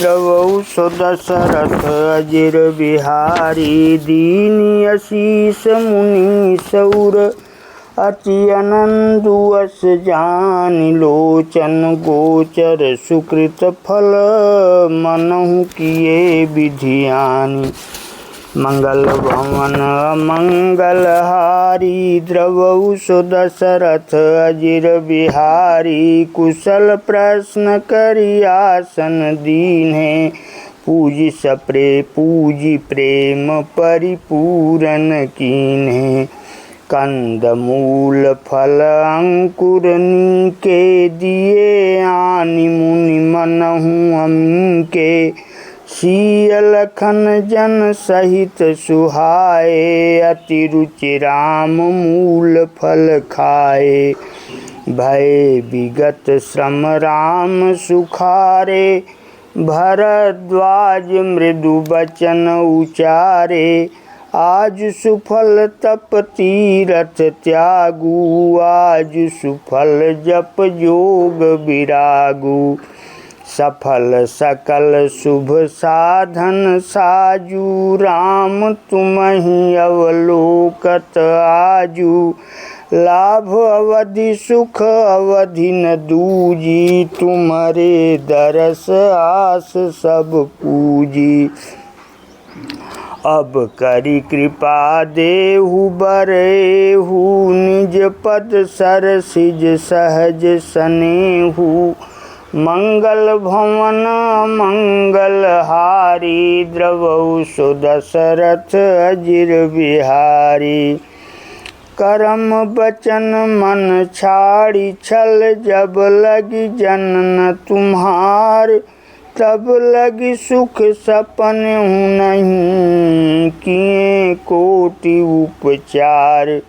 द्रवौ दशरथ अजिर बिहारी दीन यशीष मुनि सौर अति आनंदु अस जानि लोचन गोचर सुकृत फल मनहु किए विधियानि मंगल भवन मंगल हारी द्रवौ दशरथ अजिर बिहारी कुशल प्रश्न करि आसन दीन्हे पूजि पूजि प्रेम परिपूरन कीन्हे कंद मूल फल अंकुर नीके दिए आनि मुनि मनहु अमीके सिय लखन जन सहित सुहाए अति रुचि राम मूल फल खाए भय विगत श्रम राम सुखारे भरद्वाज मृदु बचन उचारे आज सुफल तप तीरथ त्यागू आज सुफल जप जोग विरागू सफल सकल शुभ साधन साजू राम तुम्हि अवलोकत आजू लाभ अवधि सुख अवधि न दूजी तुम्हारे दरस आस सब पूजी अब करी कृपा देहु बरेहु निज पद सर सिज सहज सनेहु मंगल भवन मंगल हारी द्रवौ दशरथ अजिर बिहारी करम बचन मन छाड़ी छल जब लगी जनन तुम्हार तब लगी सुख सपन नहीं किए कोटि उपचार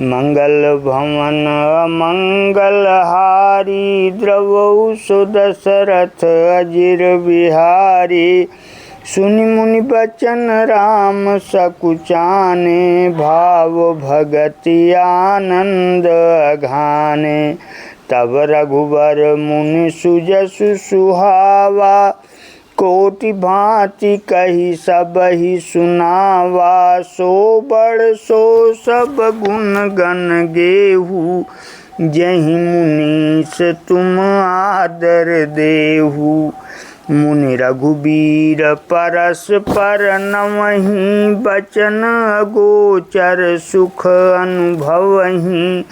मंगल भवन मंगल हारी द्रवौ दशरथ अजिर बिहारी सुनि मुनि बचन राम सकुचाने भाव भगति आनंद अघाने तब रघुबर मुनि सुजसु सुहावा कोटि भांति कही सबहि सुनावा सो बड़ सो सब गुण गण गेहू जहि मुनीस तुम आदर देहू मुनि रघुबीर परस पर नवहि बचन अगोचर सुख अनुभवहि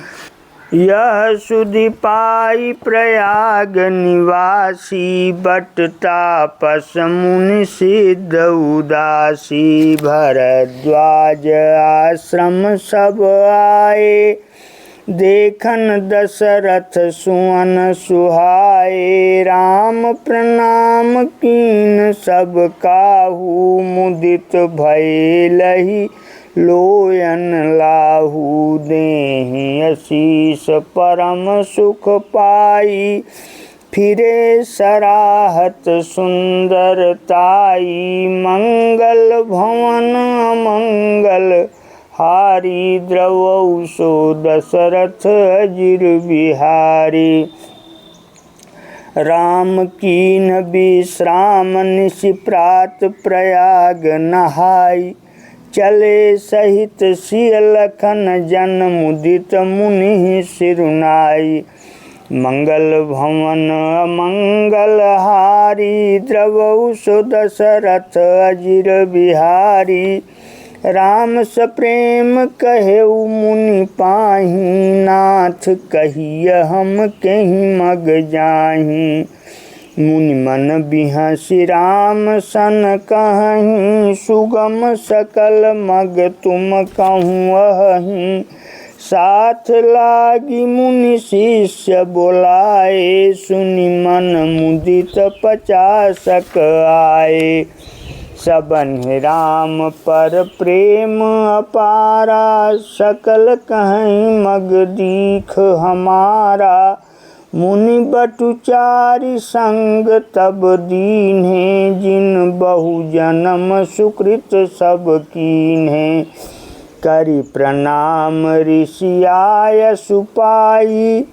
यह सुधि पाई प्रयाग निवासी बट तापस मुनि सिद्ध उदासी भरद्वाज आश्रम सब आए देखन दशरथ सुवन सुहाए राम प्रणाम कीन सब काहू मुदित भय लहि लोयन लाहू देहि आशीष परम सुख पाई फिरे सराहत सुंदरताई मंगल भवन मंगल हारी द्रवौ दशरथ अजिर बिहारी राम कीन विश्राम निशि प्रात प्रयाग नहाई चले सहित सिय लखन जन मुदित मुनि सिरुनाई मंगल भवन मंगल हारी द्रवौ दशरथ अजिर बिहारी राम सप्रेम कहेउ मुनि पाहि नाथ कहिय हम कहीं मग जाहि मुनि मन बिहसि राम सन कहहि सुगम सकल मग तुम कहूँ अहि साथ लागी मुनि शिष्य बोलाए सुनि मन मुदित 50 आए सबन राम पर प्रेम अपारा सकल कहीं मग दीख हमारा मुनि बटुचारी संग तब दीन्हे जिन बहु जन्म सुकृत सब कीन्हे करि प्रणाम ऋषि आय सुपाई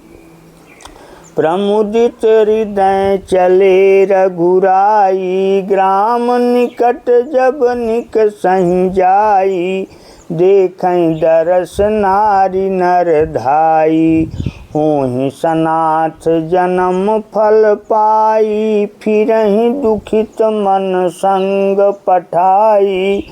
प्रमुदित हृदय चले रघुराई। ग्राम निकट जब निक सही जाई। देखई दरस नारी नर धाई। होहि सनाथ जन्म फल पाई। फिरहि दुखित मन संग पठाई।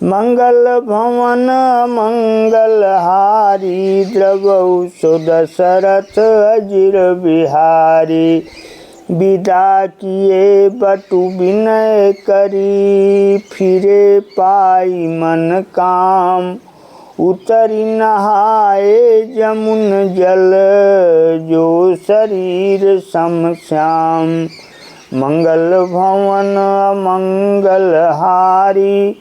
मंगल भवन मंगल हारी। द्रवहु सो दशरथ अजिर बिहारी। विदा किए बटु विनय करी। फिरे पाई मन काम। उतरी नहाए जमुन जल। जो शरीर सम श्याम। मंगल भवन मंगल हारी।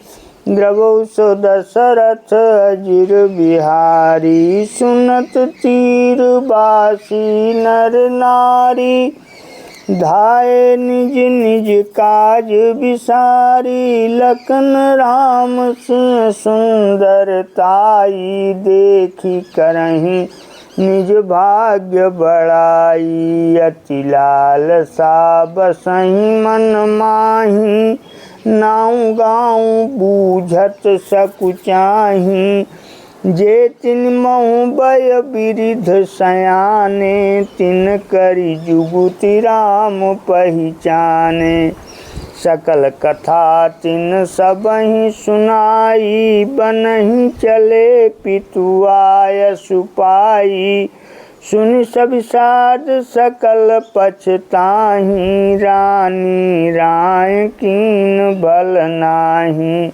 द्रवहु सो दशरथ अजिर बिहारी। सुनत तीर बासी नर नारी। धाये निज निज काज विसारी। लखन राम सिंह सुंदरताई। देखी करहीं निज भाग्य बड़ाई। अति लालसा बसहि मन माही। नाऊ गाँव बूझत सकुचाही। जे तिन महु बय बिरिध सयाने। तिन करि जुगुति राम पहिचाने। सकल कथा तिन सबहि सुनाई। बनहि चले पितु आयसु पाई। सुनि सबिसाद सकल पछताहि। रानी राय कीन बल नाही।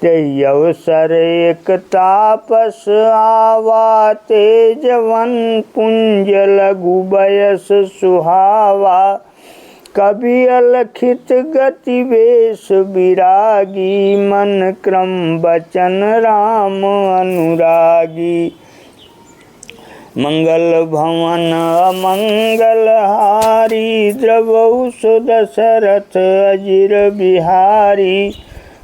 तेहि अवसर एक तापस आवा। तेजवन पुंज लघु बयस सुहावा। कभी अलखित गति वेश विरागी। मन क्रम बचन राम अनुरागी। मंगल भवन अमंगल हारी। द्रवहु सो दशरथ अजिर बिहारी।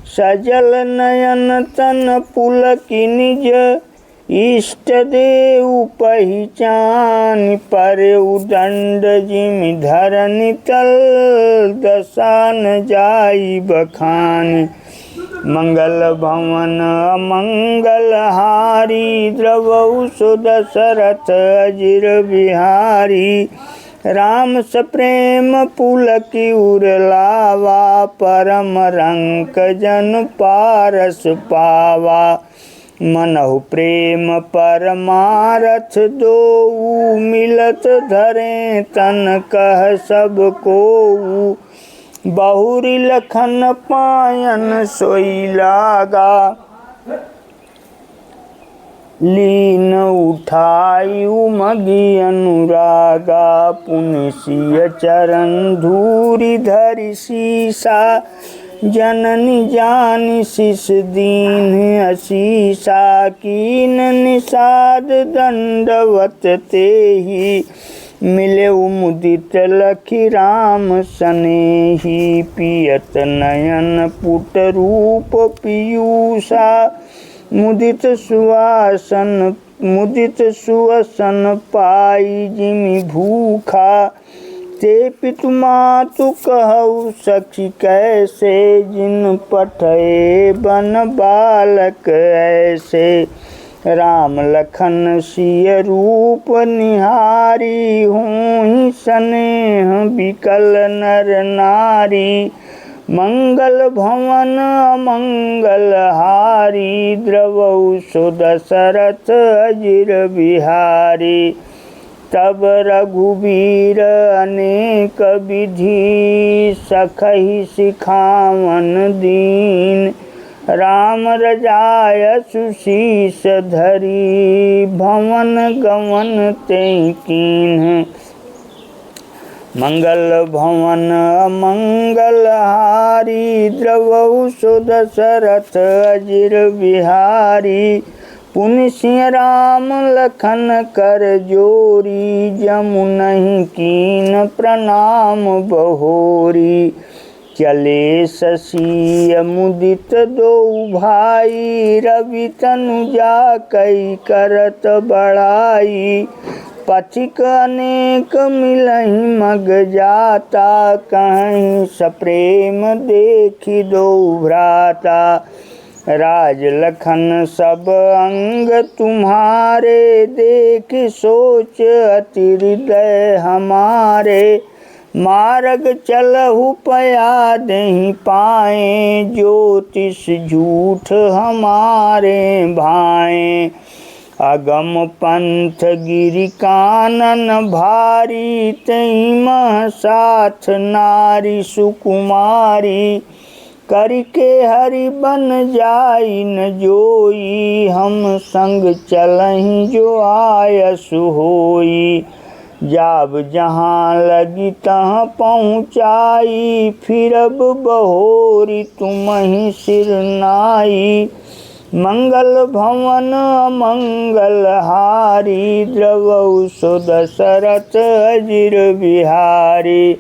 सजल नयन तन पुलकि निज। इष्ट देव पहिचान। परउ दंड जिमि धरनि तल। दशा न जाई बखान। मंगल भवन अमंगल हारी। द्रवहु सो दशरथ अजिर बिहारी। राम सप्रेम पुलकि उर लावा। परम रंक जन पारस पावा। मनहु प्रेम परमारथ दोऊ। मिलत धरे तन कह सब कोऊ। बहुरी लखन पायन सोई लागा। लीन उठाई उमगी अनुरागा। पुनि सिय चरण धूरि धरि सीसा। जननी जानि शिष दीन असीसा। कीन निषाद दंडवत तेहि। मिले मुदित लखी राम सनेही। पियत नयन पुट रूप पीयूषा। मुदित सुअसन पाई जिमि भूखा। ते पितु मातु कहु सखी कैसे। जिन पठए बन बालक ऐसे। राम लखन सिय रूप निहारी। होहि स्नेह बिकल नर नारी। मंगल भवन अमंगल हारी। द्रवहु सो दशरथ अजिर बिहारी। तब रघुबीर अनेक विधि। सखहि सिखावन दीन। राम रजायसु शीस धरी। भवन गमन तेहि कीन्ह। मंगल भवन अमंगल हारी। द्रवहु सो दशरथ अजिर बिहारी। पुनि सिंह राम लखन कर जोरी। जमुनहि कीन प्रणाम बहोरी। चले शशि मुदित दो भाई। रवि तनु जाकई करत बड़ाई। पथिक अनेक मिलहि मग जाता, कहीं सप्रेम देखी दो भ्राता। राज लखन सब अंग तुम्हारे, देख सोच अति हृदय हमारे। मार्ग चलहु पया नहीं पाए, ज्योतिष झूठ हमारे भाए। अगम पंथ गिरि कानन भारी, तई मह साथ नारी सुकुमारी। करके हरि बन जाई न जोई, हम संग चलहि जो आयसु होई। जाब जहाँ लगी तहाँ पहुँचाई, फिरब बहोरी तुम्हि सिर नाई। मंगल भवन अमंगल हारी, द्रवहु सो दशरथ अजिर बिहारी।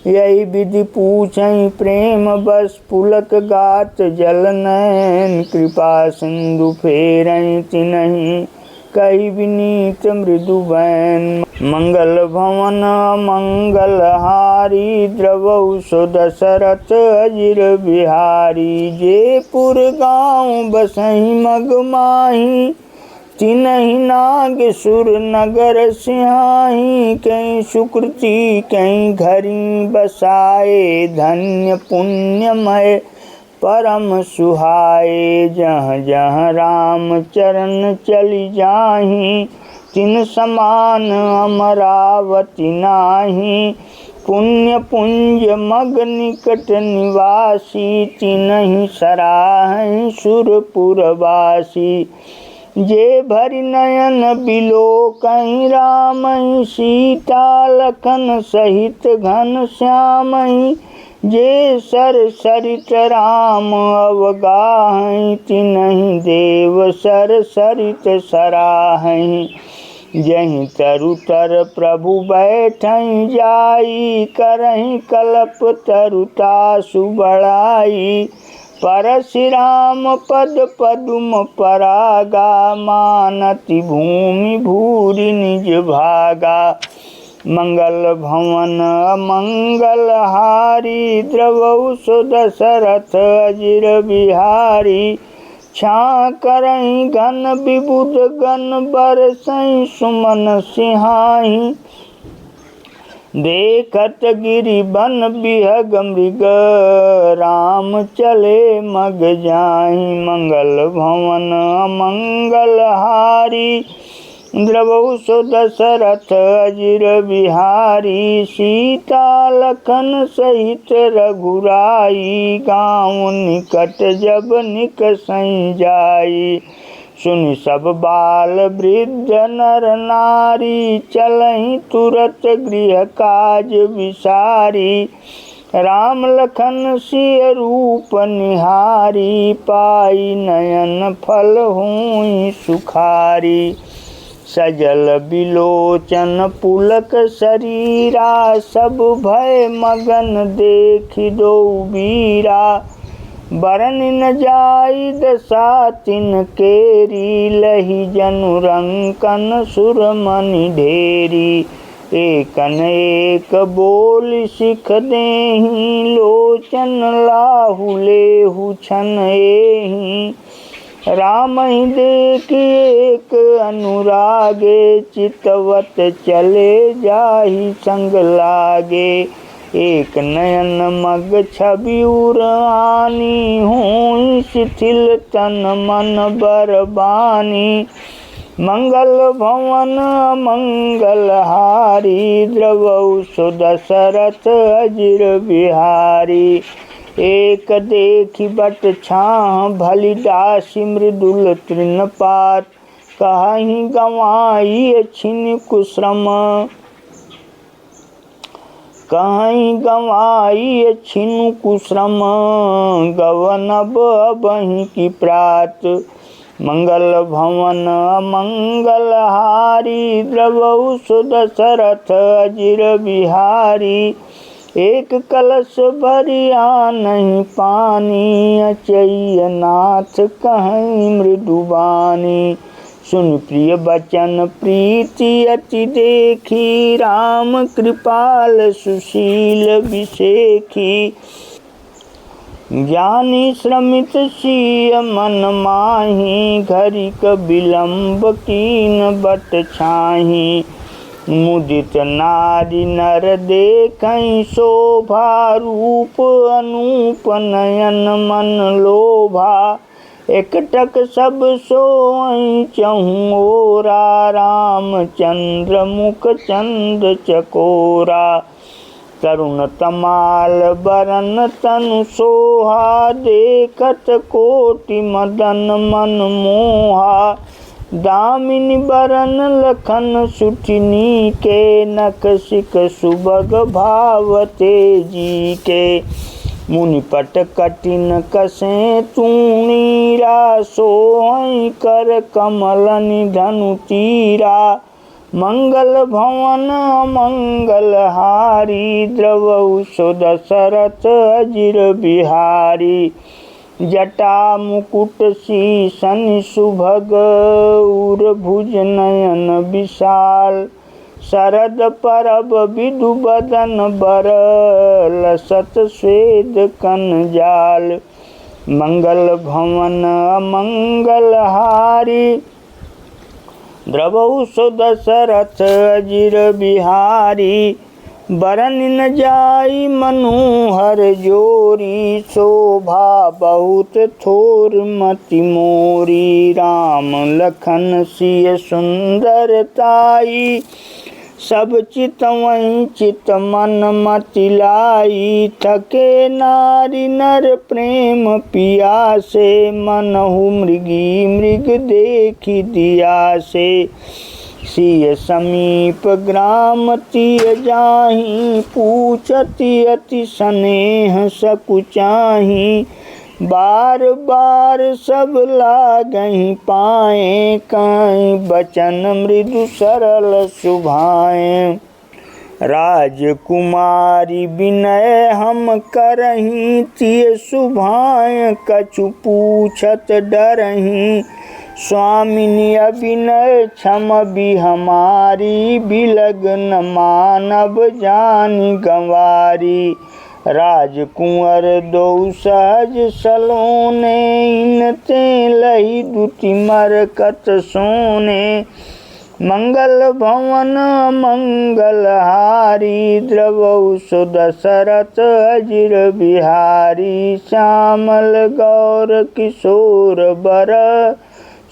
यही विधि पूछहि प्रेम बस, पुलक गात जल नयन। कृपा सिंधु फेरहि तिन्हि, कहि विनीत मृदु बैन। मंगल भवन मंगल हारी, द्रवहु सो दशरथ अजिर बिहारी। जेपुर गाँव बसहि मग माही, तिन्हि नाग सुर नगर सिंहाही। कहीं सुकृति कहीं घरी बसाए, धन्य पुण्यमय परम सुहाए। जहाँ जहाँ राम चरण चली जाहि, तिन समान अमरावती नाही। पुण्य पुंज मग निकट निवासी, तिन्हि सराहि सुरपुरवासी। जे भरि नयन बिलोकहि रामहि, सीता लखन सहित घन श्यामहि। जे सर सरित राम अवगाहहि, तिन्हि देव सर सरित सराहहि। जहीं तरु तर प्रभु बैठहि जाई, करहि कल्प तरुतासु बढ़ाई। परशुराम पद पदुम परागा, मानति भूमि भूरि निज भागा। मंगल भवन अमंगल हारी, द्रवहु सो दशरथ अजिर बिहारी। छा करहि घन विबुध गण, बरसहि सुमन सिंहाही। देखत गिरि बन बिहग मृग, राम चले मग जाहि। मंगल भवन अमंगल हारी, द्रवहु सो दशरथ अजिर बिहारी। सीता लखन सहित रघुराई, गाँव निकट जब निकसहि जाई। सुनि सब बाल वृद्ध नर नारी, चलहि तुरत गृह काज विसारी। राम लखन सिय रूप निहारी, पाई नयन फल हुई सुखारी। सजल बिलोचन पुलक शरीरा, सब भय मगन देखि दो बीरा। बरन न जाई दशा तिन केरी, लहि जनु रंकन सुरमणि ढेरी। एकन एक बोल सिख देहि, लोचन लाहु लेहु छन एहि। राम ही देख एक अनुरागे, चितवत चले जाहि संग लागे। एक नयन मग छवि उर आनी, हुई शिथिल तन मन बरबानी। मंगल भवन मंगल हारी, द्रवहु सो दशरथ अजिर बिहारी। एक देखि बट छाह भली दासी, मृदुल तृणपात कहीं गंवाई छिन कुश्रम। कहीं गंवाई छिनु कुश्रम, गवनब अबहि की प्रात। मंगल भवन मंगल हारी, द्रवहु सो दशरथ अजिर बिहारी। एक कलश भरि आनहि पानी, अचैय नाथ कहीं मृदुबानी। सुन प्रिय बचन प्रीति अति देखी, राम कृपाल सुशील विशेखी। ज्ञानी श्रमित सिय मन माही, घरिक विलम्ब कीन बट छाही। मुदित नारी नर देखहि शोभा, रूप अनूप नयन मन लोभा। एकटक सब सोई चहु ओरा, रामचंद्र मुख चंद्र चकोरा। तरुण तमाल बरन तनु सोहा, देखत कोटि मदन मन मोहा। दामिनी बरन लखन सुटिनी के, नखसिक सुबग भाव तेजी के। मुनिपट कठिन कसें तूणीरा, सोहई कर कमल निधनु तीरा। मंगल भवन मंगल हारी, द्रवहु सो दशरथ अजिर बिहारी। जटा मुकुट सीसन सुभग, उर भुज नयन विशाल। शरद परब विदु बदन बर, लसत स्वेद कनजाल। मंगल भवन अमंगल हारी, द्रवहु सो दशरथ अजिर बिहारी। बरन न जाई मनोहर जोरी, शोभा बहुत थोर मति मोरी। राम लखन सिय सुंदरताई, सब चितवहीं चित मन मति लाई। थके नारी नर प्रेम पियासे, मनहु मृगी मृग देखी दियासे। सिय समीप ग्राम तिय जाहीं, पूछति अति स्नेह सकुचाहीं। बार बार सब लागहि पाए, काई बचन मृदु सरल सुभाए। राजकुमारी विनय हम करहीं, तिय सुभाए कछु पूछत डरहीं। स्वामिनी अभिनय क्षम भी हमारी, बिलग न मानव जानी गंवारी। राजकुंवर दो सहज सलोने, इनते लही दुति मरकत सोने। मंगल भवन मंगल हारी, द्रवहु सो दशरथ अजिर बिहारी। श्यामल गौर किशोर बर,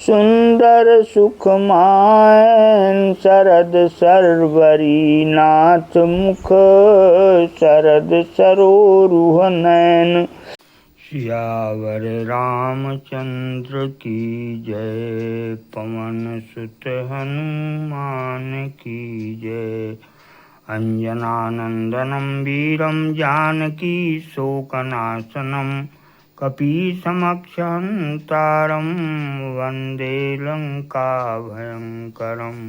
सुंदर सुखमायन। शरद सरवरी नाथ मुख, शरद सरोरुह नयन। सियावर रामचंद्र की जय, पवन सुत हनुमान की जय। अंजनानंदनम वीरम जानकी शोकनाशनम, कपीसमक्षहन्तारं वन्दे लंकाभयंकरम्।